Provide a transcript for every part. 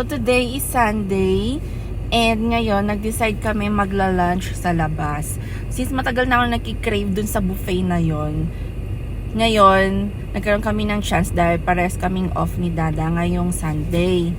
today is Sunday. And ngayon, nag-decide kami magla-lunch sa labas. Since matagal na ako nagki-crave dun sa buffet na yon. Ngayon, nagkaroon kami ng chance dahil parehas kaming off ni Dada ngayong Sunday.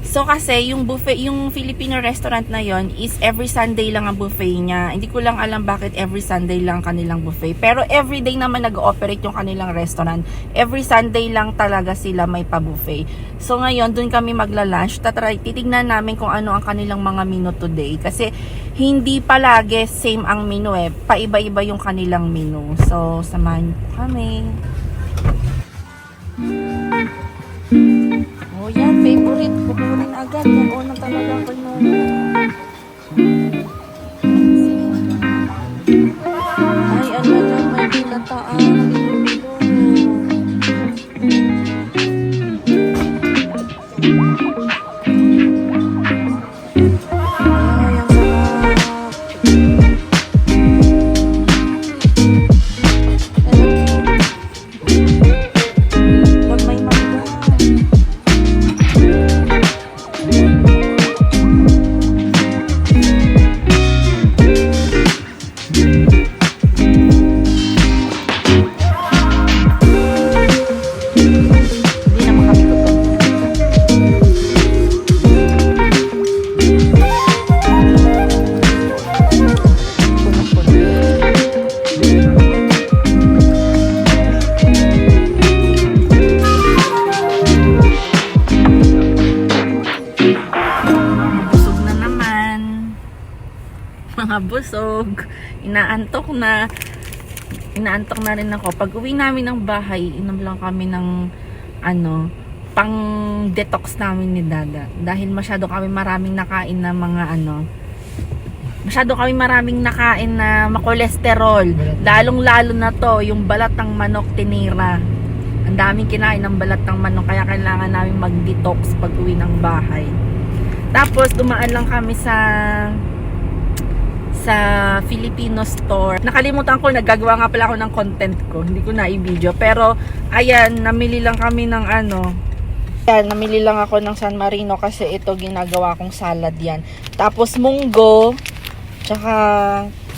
So kasi yung buffet, yung Filipino restaurant na yon is every Sunday lang ang buffet niya. Hindi ko lang alam bakit every Sunday lang kanilang buffet. Pero every day naman nag-ooperate yung kanilang restaurant. Every Sunday lang talaga sila may pa-buffet. So ngayon, dun kami magla-lunch. Titignan namin kung ano ang kanilang mga menu today. Kasi hindi palagi same ang menu eh. Paiba-iba yung kanilang menu. So, samahan niyo kami. Oh yan, favorite. Bukurin agad. Yung una talaga ko yung... Ay, ano na, may binataan. Busog, inaantok na rin ako. Pag uwi namin ng bahay, inom lang kami ng pang detox namin ni Dada dahil masyado kami maraming nakain na makolesterol, lalong lalo na to yung balat ng manok tinira. Ang daming kinain ng balat ng manok kaya kailangan namin mag-detox pag uwi ng bahay. Tapos dumaan lang kami sa Filipino store. Nakalimutan ko, naggagawa nga pala ako ng content ko. Hindi ko na i-video. Pero, ayan, namili lang kami ng Ayan, namili lang ako ng San Marino kasi ito ginagawa kong salad yan. Tapos, munggo. Tsaka,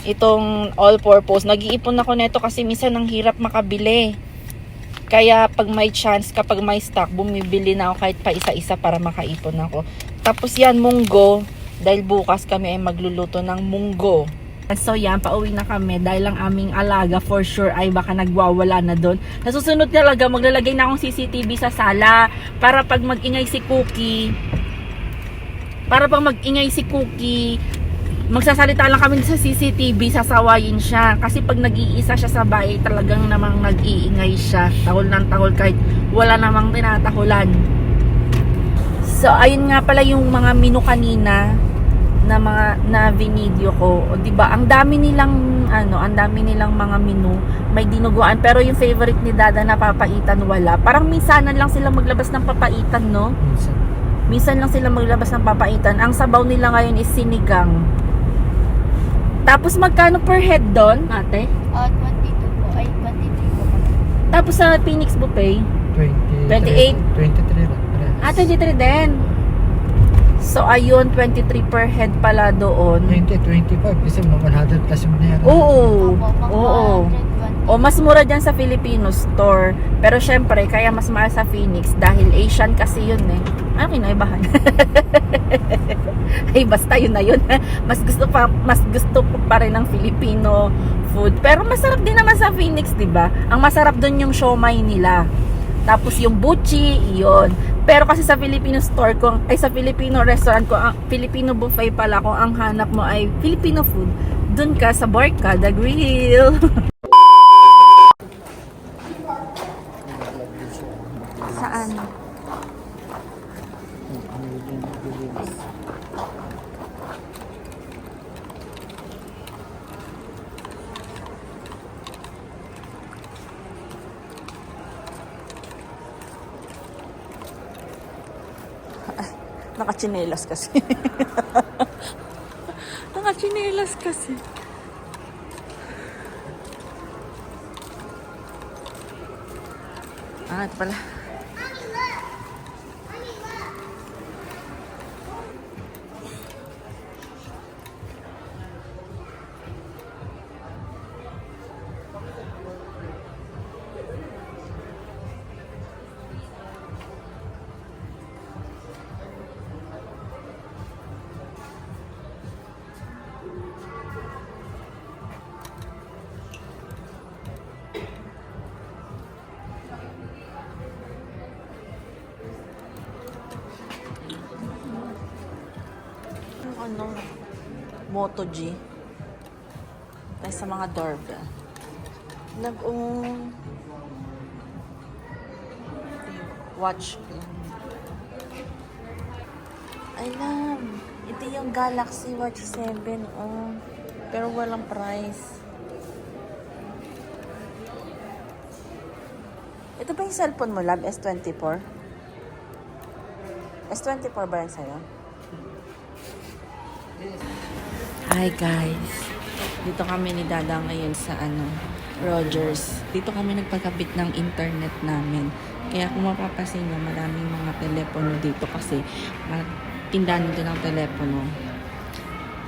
itong all-purpose. Nag-iipon ako nito kasi minsan ang hirap makabili. Kaya, pag may chance, kapag may stock, bumibili na ako kahit pa isa-isa para makaipon ako. Tapos yan, munggo. Dahil bukas kami ay magluluto ng munggo. So yan, pauwi na kami dahil ang aming alaga for sure ay baka nagwawala na doon. Sa susunod talaga, maglalagay na akong CCTV sa sala para pag mag-ingay si Cookie, magsasalita lang kami sa CCTV, sasawayin siya. Kasi pag nag-iisa siya sa bahay, talagang namang nag-iingay siya. Tahol ng tahol kahit wala namang tinatahulan. So, ayun nga pala yung mga menu kanina na video ko. O, diba? Ang dami nilang mga menu. May dinuguan. Pero yung favorite ni Dada na papaitan, wala. Parang minsanan lang sila maglabas ng papaitan, no? Minsan lang sila maglabas ng papaitan. Ang sabaw nila ngayon is sinigang. Tapos, magkano per head doon, ate? 22 po. Ay, 23 po. Tapos sa Phoenix Buffet? 28. 23 lang. 23 din. So, ayun, 23 per head pala doon. 25 kasi 100 plus yung nangyari. Oo. O, mas mura dyan sa Filipino store. Pero syempre, kaya mas mahal sa Phoenix dahil Asian kasi yun eh. Ano kinaibahan? Ay, basta yun na yun. Mas gusto ko pa rin ng Filipino food. Pero masarap din naman sa Phoenix, diba? Ang masarap doon yung siomai nila. Tapos yung buchi, yun. Pero kasi sa Filipino store ko, ay sa Filipino restaurant ko, ang Filipino buffet pala, kung ang hanap mo ay Filipino food, dun ka sa Barkada Grill. Saan? Nakachinelas kasi. Nakachinelas kasi. Ito pala. Moto G. Tayo sa mga doorbell. Watch ko. Alam. Ito yung Galaxy Watch 7. Oh. Pero walang price. Ito ba yung cellphone mo, Lab? S24? S24 ba yan sa'yo? Hi guys. Dito kami ni Dada ngayon sa Rogers. Dito kami nagpagkabit ng internet namin. Kaya kung mapapasin nyo, maraming mga telepono dito kasi tindahan nito ng telepono.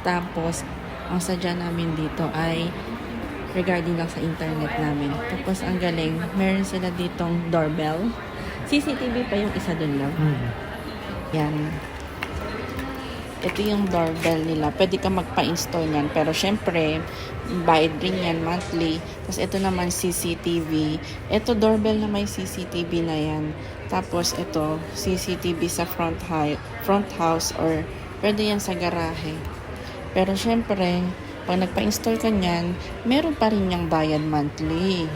Tapos, ang sadya namin dito ay regarding lang sa internet namin. Tapos, ang galing, meron sila ditong doorbell. CCTV pa yung isa dun lang. Yan. Ito yung doorbell nila. Pwede ka magpa-install yan. Pero syempre, bayad rin yan monthly. Tapos ito naman CCTV. Ito doorbell na may CCTV na yan. Tapos ito, CCTV sa front house or pwede yan sa garahe. Pero syempre, pag nagpa-install ka nyan, meron pa rin yung bayad monthly.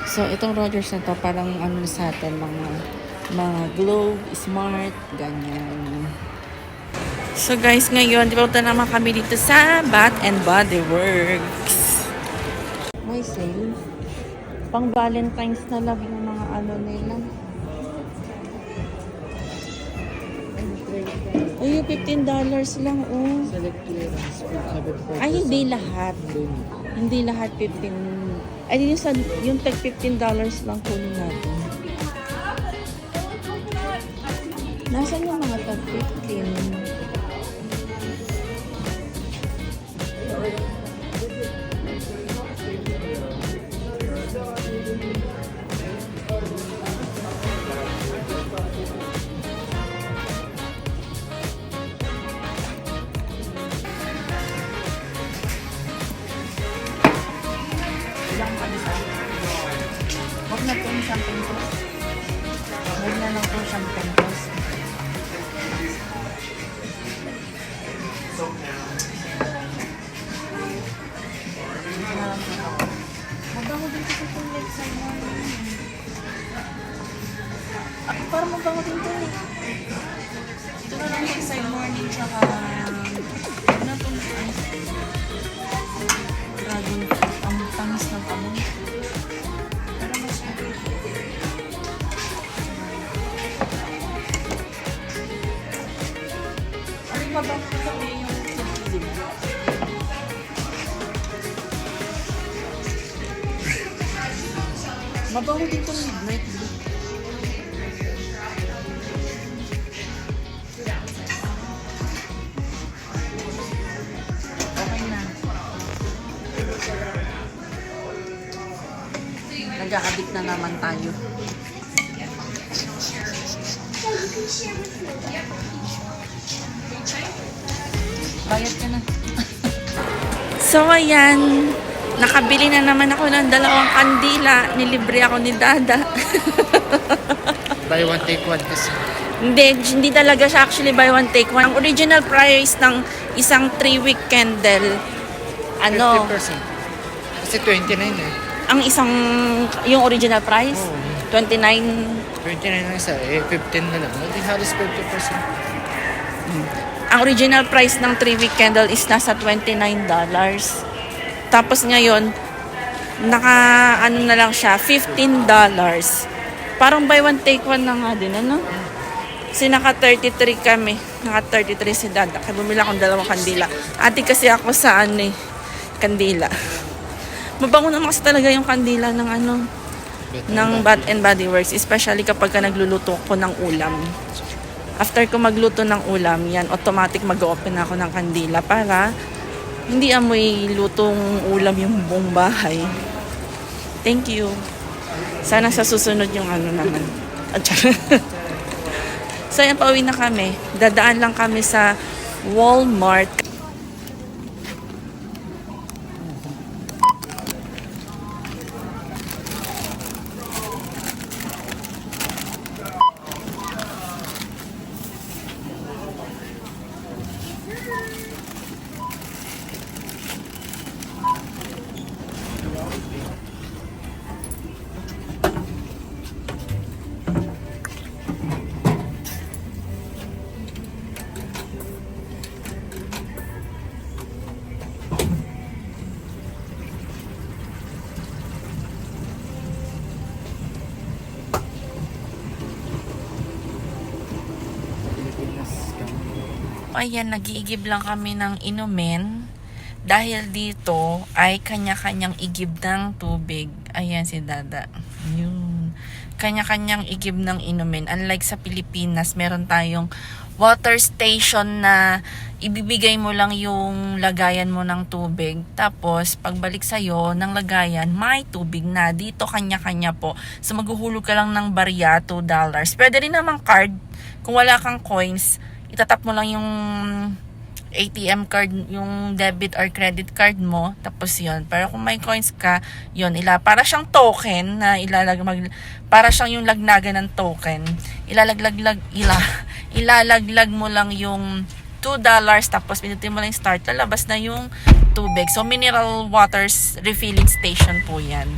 So, itong Rogers na to, parang sa atin, mga Globe, Smart, ganyan. So guys, ngayon, punta naman kami dito sa Bath and Body Works. May sale. Pang Valentine's na lang yung mga nila. Ay, $15 lang, oh. Select clearance. Ay, hindi lahat. Hindi lahat 15. Ay, yung tag $15 lang kunin natin. Nasaan yung mga tag 15? Huwag na itong champagne toast. Huwag na lang itong champagne toast. Mabango din kasi itong Lakeside Morning. Parang mabango din ito eh. Ito na lang Lakeside Morning tsaka ano itong dragon fruit. Ang tamis ng kamon. Pero mas okay. Ano yung mabango sa yung di ba? Mabango din itong midnight blue. Okay na. Nag-a-addict na naman tayo. Bayad ka na. So, ayan. Nakabili na naman ako ng 2 kandila. Nilibre ako ni Dada. Buy one, take one kasi. Hindi talaga siya actually buy one, take one. Ang original price ng isang 3-wick candle, 50%. Kasi 29 eh. ang yung original price, Oo. 29. 29 lang isa eh. 15 na lang. Hindi halos 50%. Ang original price ng 3-wick candle is nasa $29. Tapos ngayon, na lang siya, $15. Parang buy one, take one na nga din, ano? Kasi naka 33 kami. Naka 33 si Dada. Kaya bumili akong 2 kandila. Ati kasi ako sa kandila. Mabango naman kasi talaga yung kandila ng ng Bath and Body Works. Especially kapag nagluluto ko ng ulam. After ko magluto ng ulam, yan, automatic mag-open ako ng kandila para hindi amoy lutong ulam yung buong bahay. Thank you. Sana sa susunod yung naman. So, yan, pauwi na kami. Dadaan lang kami sa Walmart. ayan, nag-iigib lang kami ng inumin. Dahil dito ay kanya-kanyang igib ng tubig. Ayan si Dada. Yun. Kanya-kanyang igib ng inumin. Unlike sa Pilipinas, meron tayong water station na ibibigay mo lang yung lagayan mo ng tubig. Tapos, pagbalik sa'yo ng lagayan, may tubig na. Dito, kanya-kanya po. So, maghuhulog ka lang ng barya, $2. Pwede rin naman card. Kung wala kang coins, itatap mo lang yung ATM card, yung debit or credit card mo, tapos yon. Pero kung may coins ka, yon, para siyang token na para siyang yung lagnagan ng token. Ilalaglag mo lang yung $2, tapos pinutin mo lang yung start, lalabas na yung tubig. So, mineral waters refilling station po yan.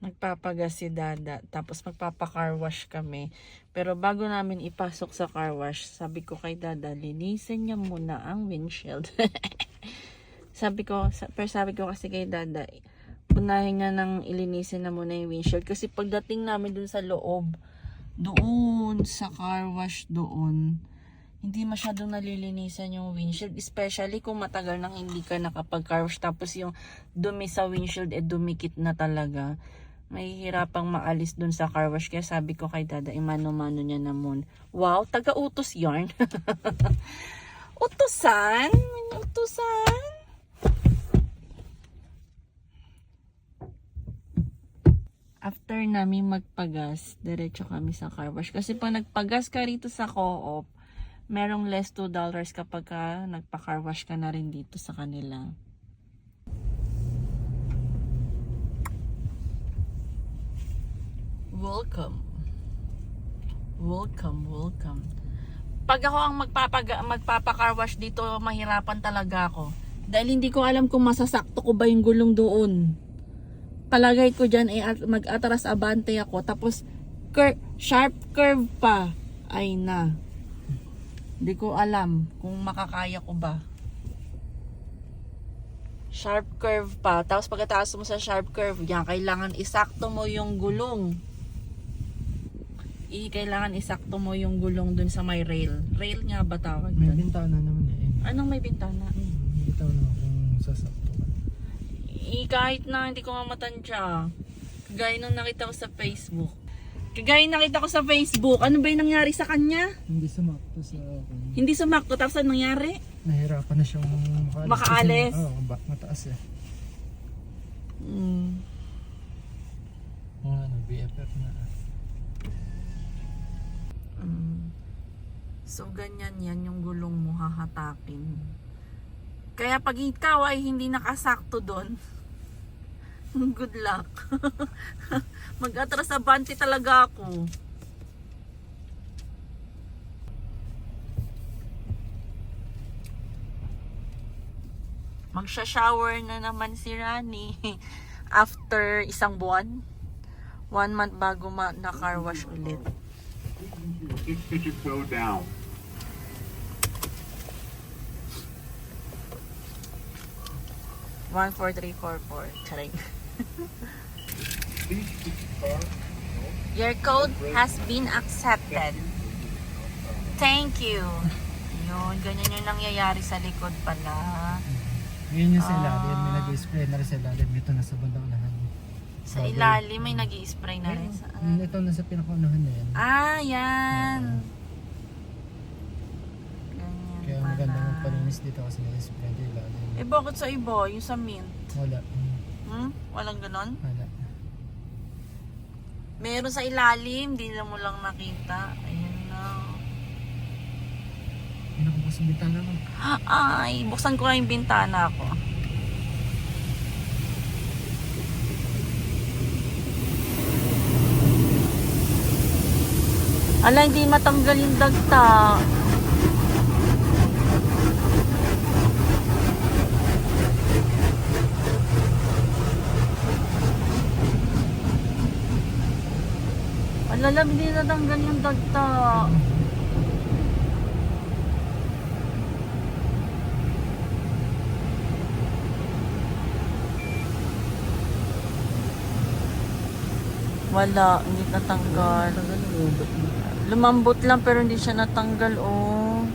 Magpapagas si Dada, tapos magpapa-car wash kami. Pero bago namin ipasok sa car wash, sabi ko kay Dada, linisin niya muna ang windshield. sabi ko kasi kay Dada, unahin niya nang ilinisin na muna yung windshield. Kasi pagdating namin dun sa loob, doon sa car wash doon, hindi masyadong nalilinisan yung windshield. Especially kung matagal nang hindi ka nakapag-car wash, tapos yung dumi sa windshield dumikit na talaga. Mahihirapang maalis dun sa car wash. Kaya sabi ko kay Dada, imano-mano niya naman. Wow, taga-utos yarn. Utusan? Utusan? After namin magpagas, diretso kami sa car wash. Kasi pag nagpagas ka rito sa Co-op, merong less $2 kapag ka nagpa-car wash ka na rin dito sa kanila. Welcome. Pag ako ang magpapa-car wash dito, mahirapan talaga ako. Dahil hindi ko alam kung masasakto ko ba yung gulong doon. Palagay ko dyan ay mag-atras abante ako. Tapos, sharp curve pa. Ay na. Hindi ko alam kung makakaya ko ba. Sharp curve pa. Tapos pagkatapos mo sa sharp curve, yan, kailangan isakto mo yung gulong. Kailangan isakto mo yung gulong dun sa may rail. Rail nga ba tawag May dun? bintana naman eh. Anong may bintana? Hindi taw naman kung sasakto ka. Kahit na hindi ko nga matansya. Kagaya nung nakita ko sa Facebook. Ano ba yung nangyari sa kanya? Hindi sumakto sa akin. Hindi sumakto. Tapos ano nangyari? Nahirapan na siyang Makaalis? Oo, mataas eh. BFF na. So, ganyan yan yung gulong mo hahatakin. Kaya pag ikaw ay hindi nakasakto doon, good luck. Mag-atras abante talaga ako. Magsha-shower na naman si Rani after isang buwan. 1 month bago na-car wash ulit. 6 digit code down. One, 4, 3, 4, 4. Charing. Your code has been accepted. Thank you. Yun, ganyan yung nangyayari sa likod pala. Yun yung sa ilalim, may nag-spray na rin sa ilalim. Ito nasa bandang unahan. Sa ilalim may nag-i-spray na rin. Ito nasa pinakaunahan na yan. Ah, yan. Ganyan Kaya pala. maganda magpalinis dito kasi nag-spray sa ilalim. Eh, bakit sa iba? Yung sa mint? Wala. Walang ganon? Wala. Meron sa ilalim, di na mo lang nakita. Ayan na. Pinakubukas yung bintana mo. Ay, buksan ko nga yung bintana ko. Ala, hindi matanggal yung dagta. Ala, hindi natanggal yung dagta. Wala, hindi natanggal. Lumambot lang pero hindi siya natanggal, oh.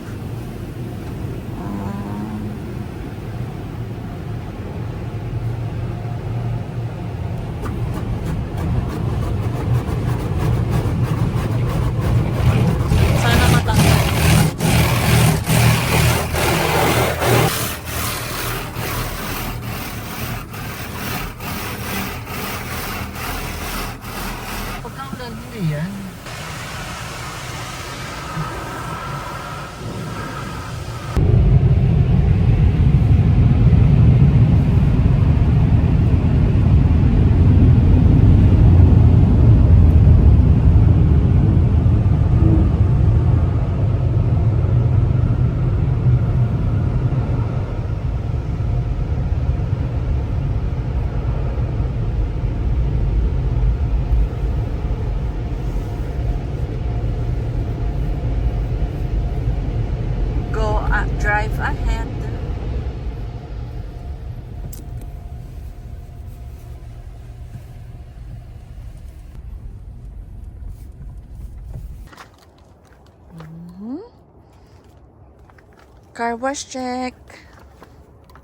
Car wash check.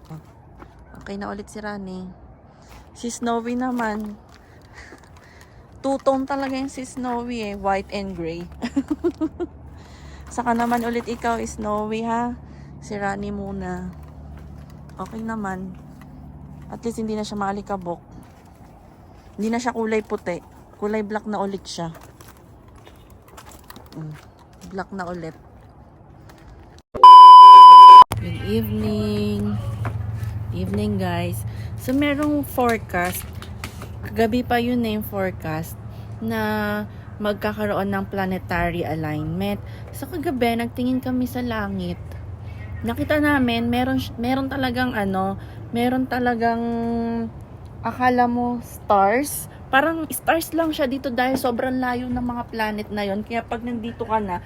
Oh, okay na ulit si Rani. Si Snowy naman. Two-tone talaga yung si Snowy eh. White and gray. Saka naman ulit ikaw, Snowy ha. Si Rani muna. Okay naman. At least hindi na siya maalikabok. Hindi na siya kulay puti. Kulay black na ulit siya. Black na ulit. Good evening. Evening guys. So merong forecast. Kagabi pa yun yung forecast na magkakaroon ng planetary alignment. So kagabi nagtingin kami sa langit. Nakita namin meron talagang akala mo stars. Parang stars lang siya dito dahil sobrang layo ng mga planet na yon. Kaya pag nandito ka na,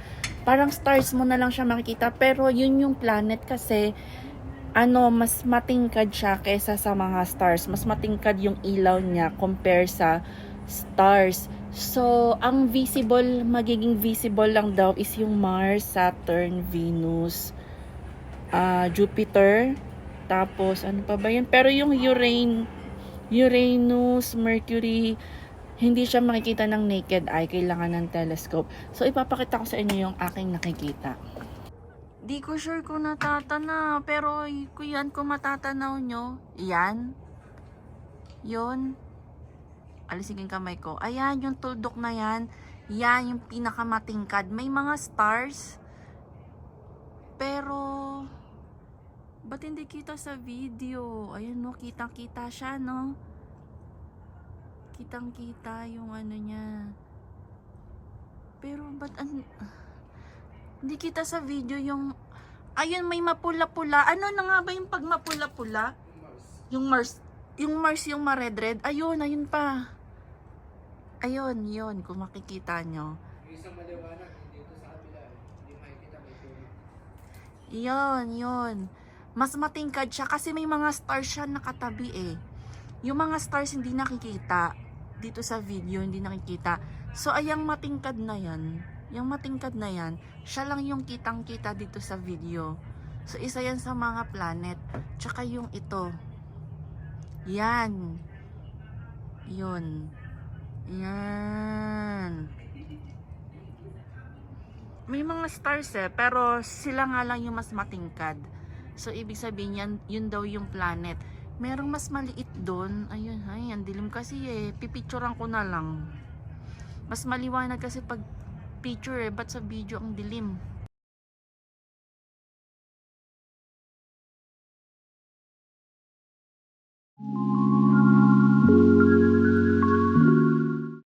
parang stars mo na lang siya makikita. Pero yun yung planet kasi mas matingkad siya kaysa sa mga stars. Mas matingkad yung ilaw niya compare sa stars. So, ang magiging visible lang daw is yung Mars, Saturn, Venus, Jupiter, tapos ano pa ba yun? Pero yung Uranus, Mercury, hindi siya makikita ng naked eye, kailangan ng telescope. So, ipapakita ko sa inyo yung aking nakikita. Di ko sure kung natatanaw, pero kung matatanaw nyo, yan. Yun. Alisin yung kamay ko. Ayan, yung tuldok na yan. Yan, yung pinakamatingkad. May mga stars. Pero, ba't hindi kita sa video? Ayan no, kitang-kita siya, no? Kitang-kita yung ano niya. Pero, ba't hindi kita sa video yung... Ayun, may mapula-pula. Ano na nga ba yung pag mapula-pula? Yung Mars. Yung Mars, yung ma-red-red. Ayun, ayun pa. Ayun, yun. Kung makikita nyo. Isang maliwanag, dito sa kabila, hindi makikita may tulog. Yun. Mas matingkad siya kasi may mga stars siya nakatabi eh. Yung mga stars hindi nakikita. Dito sa video, hindi nakikita. So, ayang matingkad na yan. Yung matingkad na yan, siya lang yung kitang-kita dito sa video. So, isa yan sa mga planet. Tsaka yung ito. Yan. Yun. Yan. May mga stars eh, pero sila nga lang yung mas matingkad. So, ibig sabihin yan, yun daw yung planet. Merong mas maliit doon. Ayun, ay, ang dilim kasi eh. Pipicturean ko na lang. Mas maliwanag kasi pag picture eh, ba't sa video ang dilim?